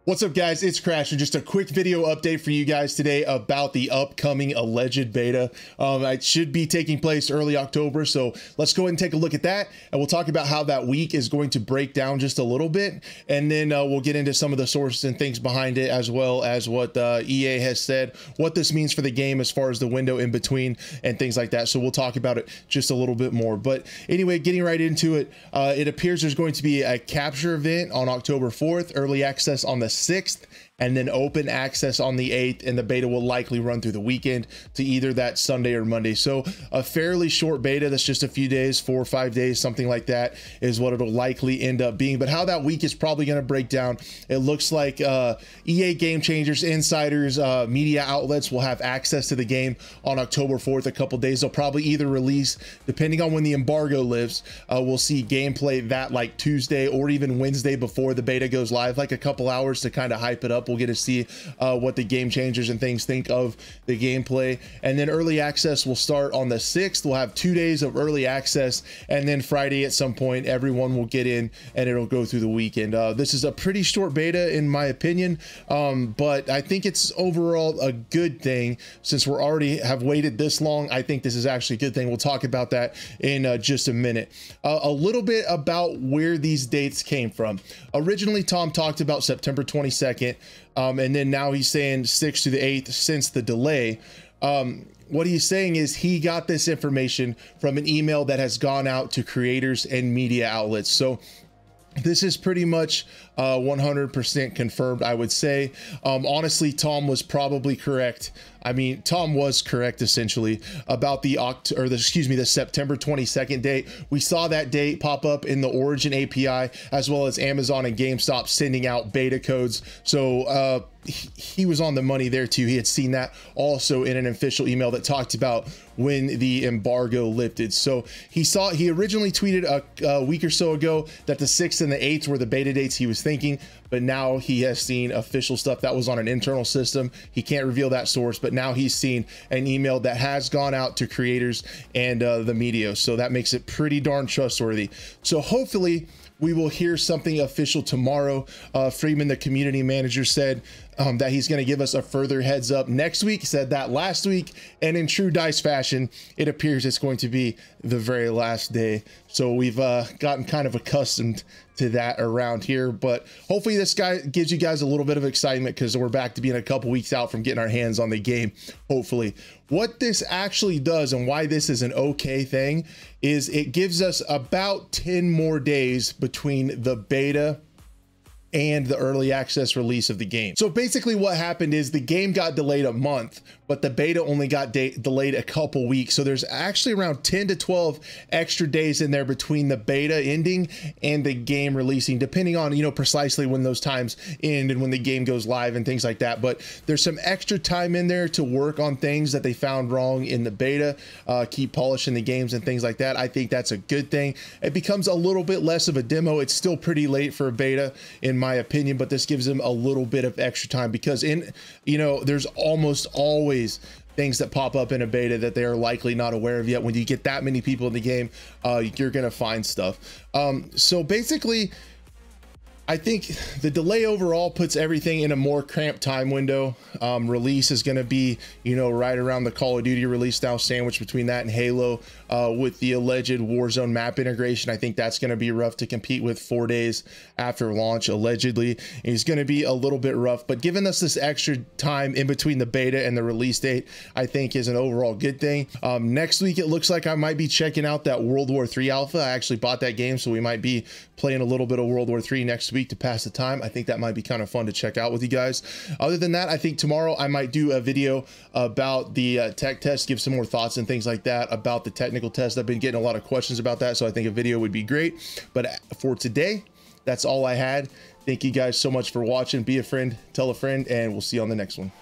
What's up, guys? It's Crasher. Just a quick video update for you guys today about the upcoming alleged beta. It should be taking place early October, so let's go ahead and take a look at that, and we'll talk about how that week is going to break down just a little bit, and then we'll get into some of the sources and things behind it, as well as what EA has said, what this means for the game as far as the window in between and things like that. So we'll talk about it just a little bit more. But anyway, getting right into it, it appears there's going to be a capture event on October 4th, early access on the 6th, and then open access on the 8th, and the beta will likely run through the weekend to either that Sunday or Monday. So a fairly short beta that's just a few days, 4 or 5 days, something like that is what it'll likely end up being. But how that week is probably going to break down, it looks like EA Game Changers, insiders, media outlets will have access to the game on October 4th, a couple days. They'll probably either release, depending on when the embargo lifts, we'll see gameplay that like Tuesday or even Wednesday before the beta goes live, like a couple hours to kind of hype it up. We'll get to see what the game changers and things think of the gameplay. And then early access will start on the 6th. We'll have 2 days of early access, and then Friday at some point everyone will get in and it'll go through the weekend. This is a pretty short beta in my opinion, but I think it's overall a good thing since we're already have waited this long. I think this is actually a good thing. We'll talk about that in just a minute. A little bit about where these dates came from. Originally, Tom talked about September 22nd, and then now he's saying 6th to the 8th since the delay. What he's saying is he got this information from an email that has gone out to creators and media outlets. So this is pretty much 100% confirmed, I would say. Honestly, Tom was probably correct. I mean, Tom was correct essentially about the September 22nd date. We saw that date pop up in the Origin API, as well as Amazon and GameStop sending out beta codes. So he was on the money there too. He had seen that also in an official email that talked about when the embargo lifted. So he originally tweeted a week or so ago that the 6th and the 8th were the beta dates he was thinking, but now he has seen official stuff that was on an internal system. He can't reveal that source, but now he's seen an email that has gone out to creators and the media. So that makes it pretty darn trustworthy. So hopefully we will hear something official tomorrow. Freeman, the community manager, said that he's going to give us a further heads up next week. He said that last week, and in true DICE fashion, it appears it's going to be the very last day. So we've gotten kind of accustomed to that around here, but hopefully this guy gives you guys a little bit of excitement because we're back to being a couple weeks out from getting our hands on the game, hopefully. What this actually does and why this is an okay thing is it gives us about 10 more days between the beta and the early access release of the game. So basically what happened is the game got delayed a month, but the beta only got delayed a couple weeks. So there's actually around 10 to 12 extra days in there between the beta ending and the game releasing, depending on, you know, precisely when those times end and when the game goes live and things like that. But there's some extra time in there to work on things that they found wrong in the beta, keep polishing the games and things like that. I think that's a good thing. It becomes a little bit less of a demo. It's still pretty late for a beta in my opinion, but this gives them a little bit of extra time because there's almost always things that pop up in a beta that they are likely not aware of yet. When you get that many people in the game, you're gonna find stuff. So basically, I think the delay overall puts everything in a more cramped time window. Release is going to be, right around the Call of Duty release now, sandwiched between that and Halo. With the alleged Warzone map integration, I think that's going to be rough to compete with 4 days after launch, allegedly. It's going to be a little bit rough, but giving us this extra time in between the beta and the release date, I think is an overall good thing. Next week, it looks like I might be checking out that World War III alpha. I actually bought that game, so we might be playing a little bit of World War III next week to pass the time. I think that might be kind of fun to check out with you guys. Other than that, I think tomorrow I might do a video about the tech test, give some more thoughts and things like that about the technical test. I've been getting a lot of questions about that, so I think a video would be great. But for today, that's all I had. Thank you guys so much for watching. Be a friend, tell a friend, and we'll see you on the next one.